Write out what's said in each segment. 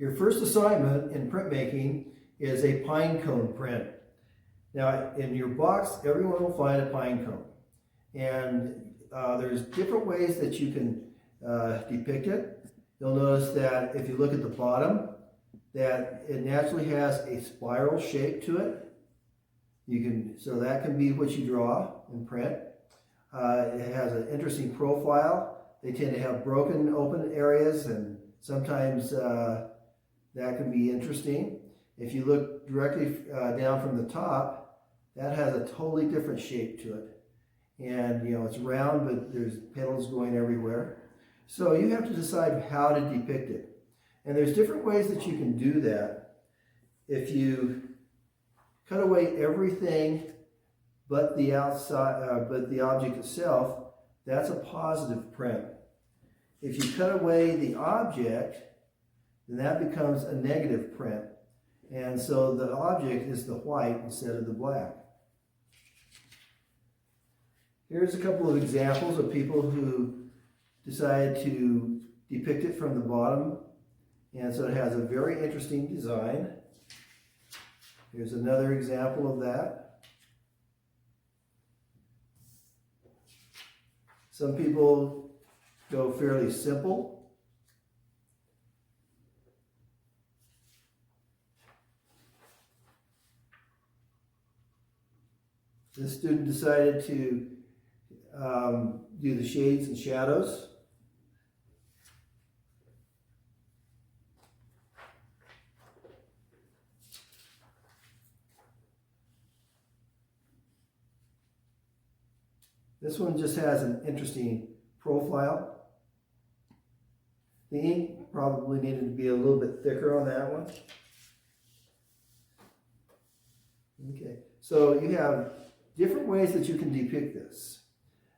Your first assignment in printmaking is a Pinecone print. Now, in your box, everyone will find a pinecone. And there's different ways that you can depict it. You'll notice that if you look at the bottom, that it naturally has a spiral shape to it. So that can be what you draw in print. It has an interesting profile. They tend to have broken open areas, and sometimes that can be interesting. If you look directly down from the top, that has a totally different shape to it. And it's round, but there's petals going everywhere. So you have to decide how to depict it. And there's different ways that you can do that. If you cut away everything but the outside, but the object itself, that's a positive print. If you cut away the object, then that becomes a negative print. And so the object is the white instead of the black. Here's a couple of examples of people who decided to depict it from the bottom. And so it has a very interesting design. Here's another example of that. Some people go fairly simple. This student decided to do the shades and shadows. This one just has an interesting profile. The ink probably needed to be a little bit thicker on that one. Okay, so you have different ways that you can depict this.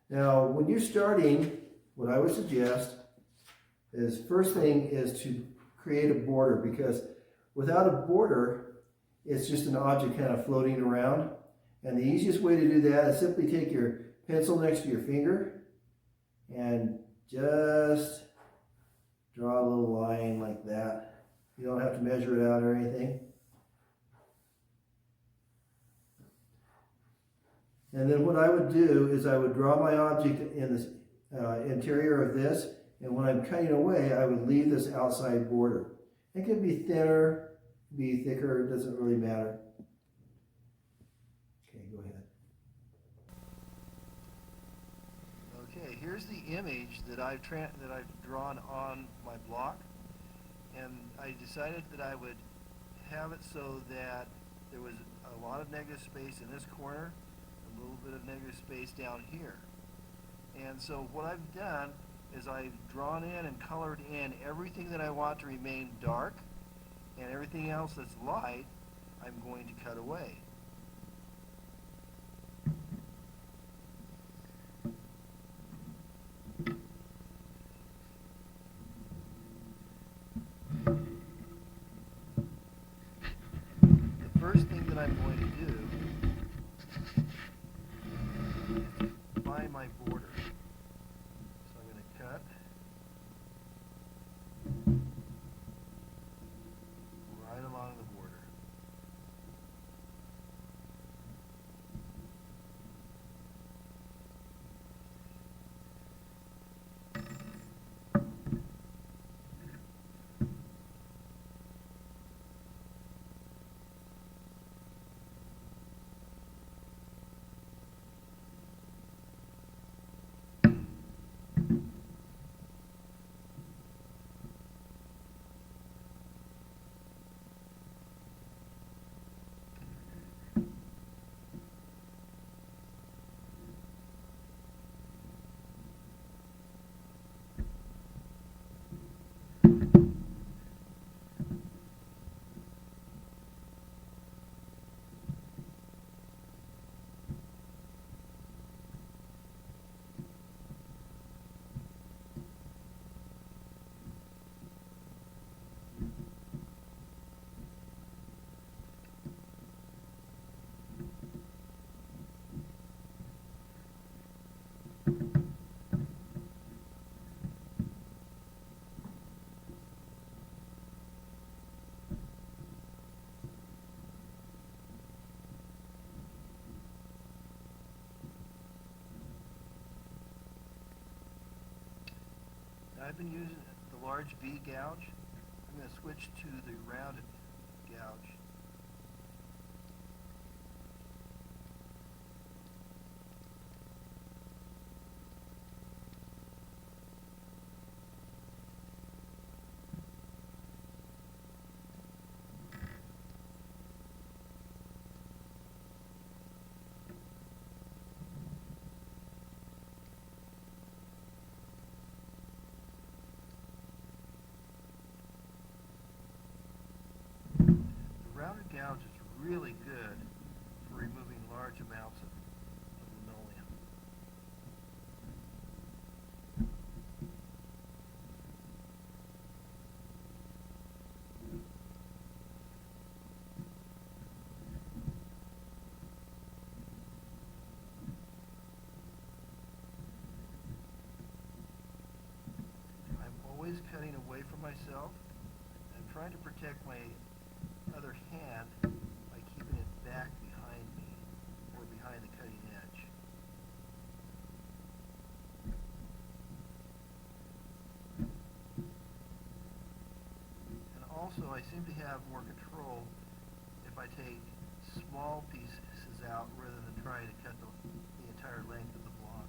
Now, when you're starting, what I would suggest is first thing is to create a border, because without a border, it's just an object kind of floating around. And the easiest way to do that is simply take your pencil next to your finger and just draw a little line like that. You don't have to measure it out or anything. And then what I would do is I would draw my object in the interior of this, and when I'm cutting away, I would leave this outside border. It can be thinner, be thicker, it doesn't really matter. Okay, go ahead. Okay, here's the image that I've drawn on my block, and I decided that I would have it so that there was a lot of negative space in this corner, a little bit of negative space down here. And so what I've done is I've drawn in and colored in everything that I want to remain dark, and everything else that's light I'm going to cut away. The first thing that I'm going to do is find my border. So I'm going to cut right along the border. I've been using the large V gouge. I'm going to switch to the rounded gouge. The rounded gouge is really good for removing large amounts of linoleum. I'm always cutting away from myself. I'm trying to protect my other hand by keeping it back behind me or behind the cutting edge. And also I seem to have more control if I take small pieces out rather than trying to cut the entire length of the block.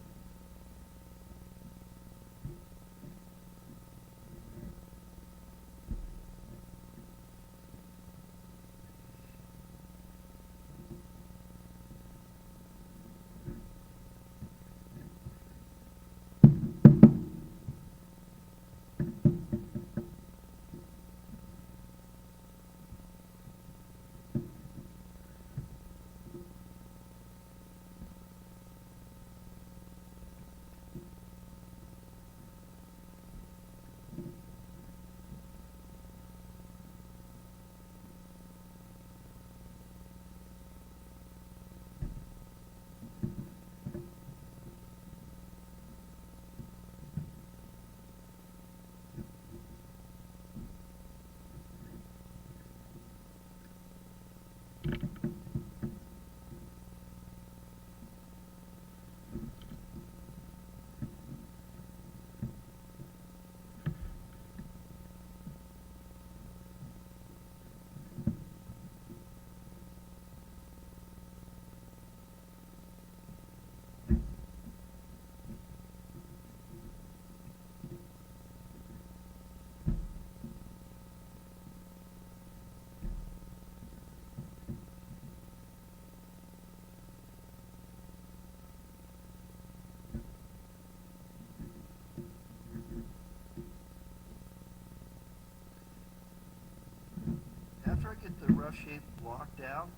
After I get the rough shape blocked out,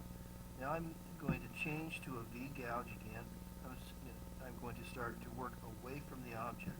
now I'm going to change to a V gouge again. I'm going to start to work away from the object.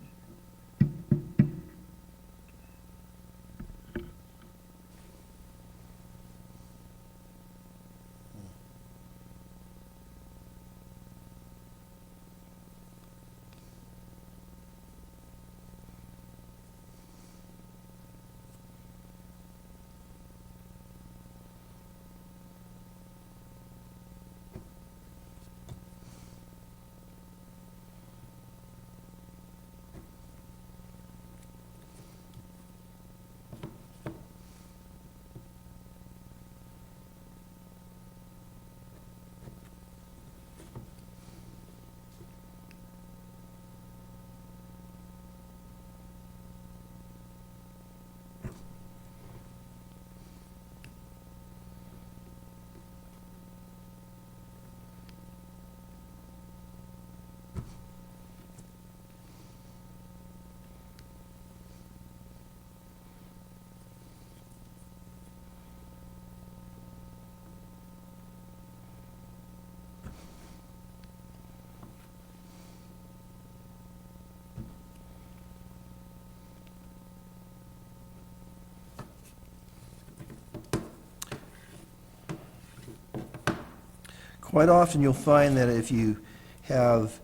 Quite often you'll find that if you have,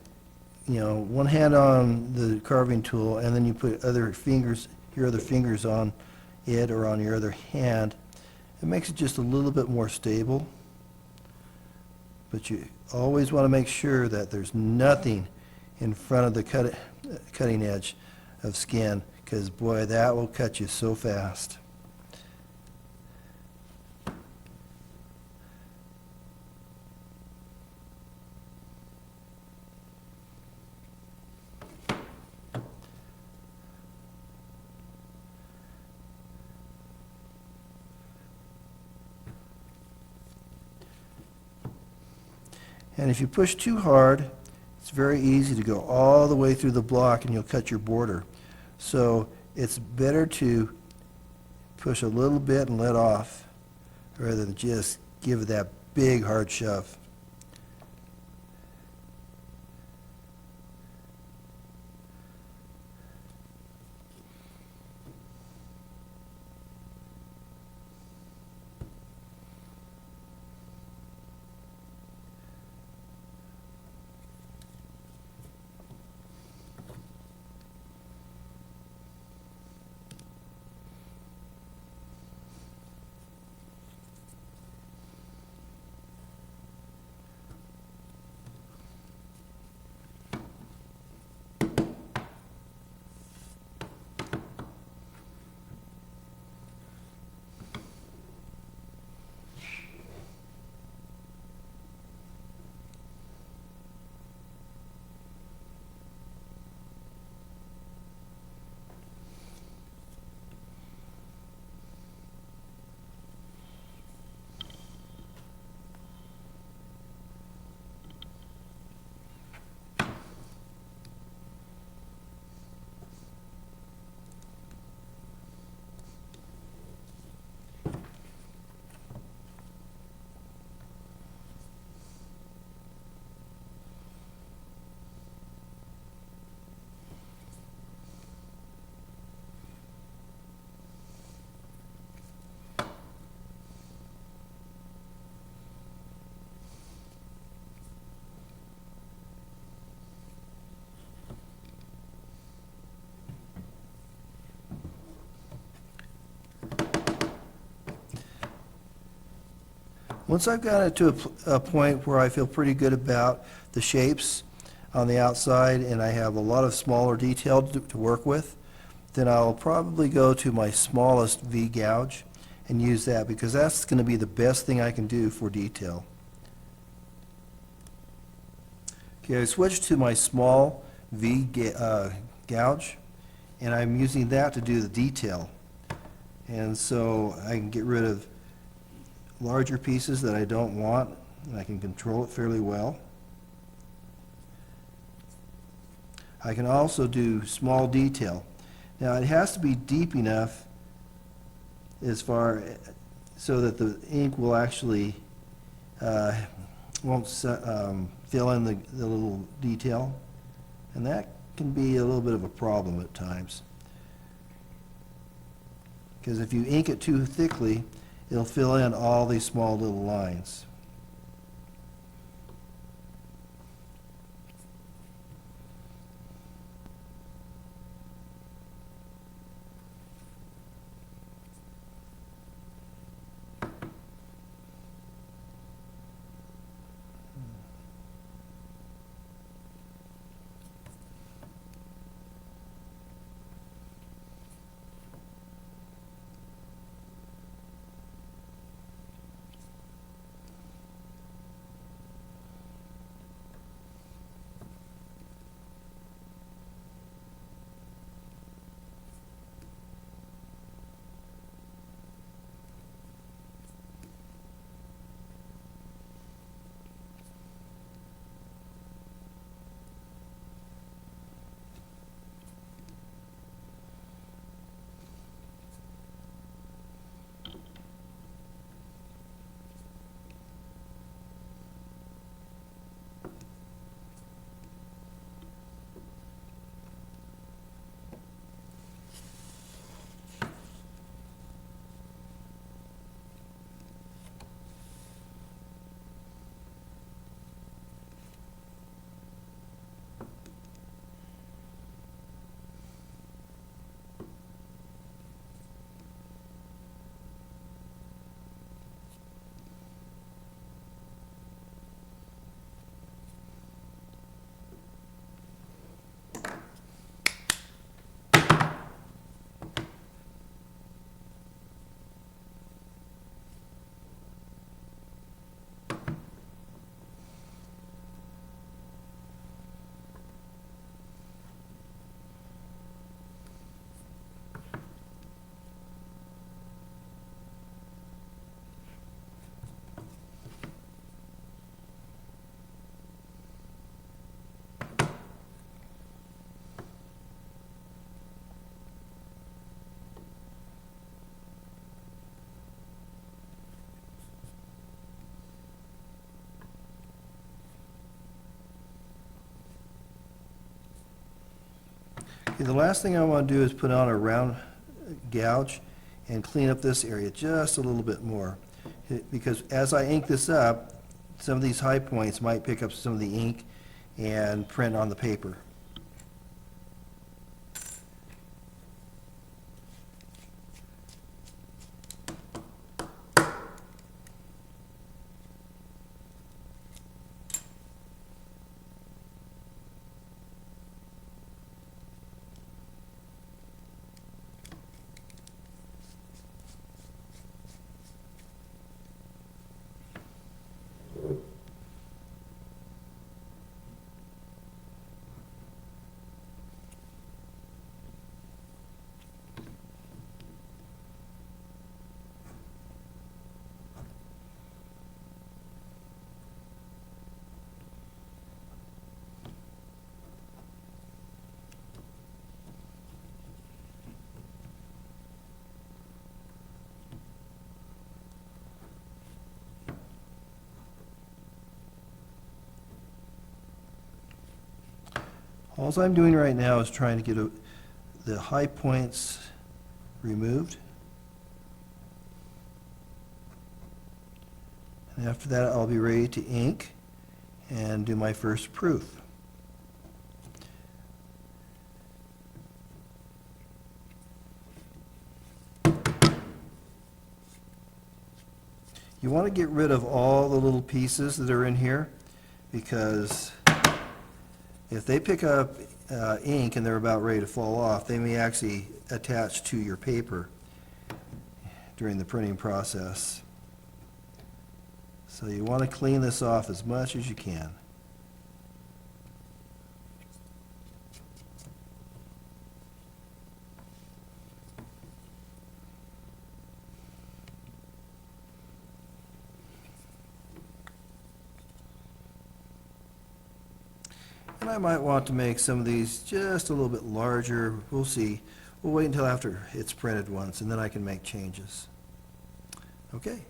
one hand on the carving tool and then you put your other fingers on it or on your other hand, it makes it just a little bit more stable. But you always want to make sure that there's nothing in front of the cutting edge of skin, because boy, that will cut you so fast. And if you push too hard, it's very easy to go all the way through the block and you'll cut your border. So it's better to push a little bit and let off rather than just give it that big hard shove. Once I've got it to a point where I feel pretty good about the shapes on the outside and I have a lot of smaller detail to work with, then I'll probably go to my smallest V gouge and use that because that's going to be the best thing I can do for detail. Okay, I switched to my small V gouge and I'm using that to do the detail. And so I can get rid of larger pieces that I don't want, and I can control it fairly well. I can also do small detail. Now it has to be deep enough as far so that the ink will actually won't fill in the little detail, and that can be a little bit of a problem at times. Because if you ink it too thickly, it'll fill in all these small little lines. Okay, the last thing I want to do is put on a round gouge and clean up this area just a little bit more. Because as I ink this up, some of these high points might pick up some of the ink and print on the paper. All I'm doing right now is trying to get the high points removed. And after that, I'll be ready to ink and do my first proof. You want to get rid of all the little pieces that are in here, because if they pick up ink and they're about ready to fall off, they may actually attach to your paper during the printing process. So you want to clean this off as much as you can. And I might want to make some of these just a little bit larger. We'll see. We'll wait until after it's printed once, and then I can make changes. Okay.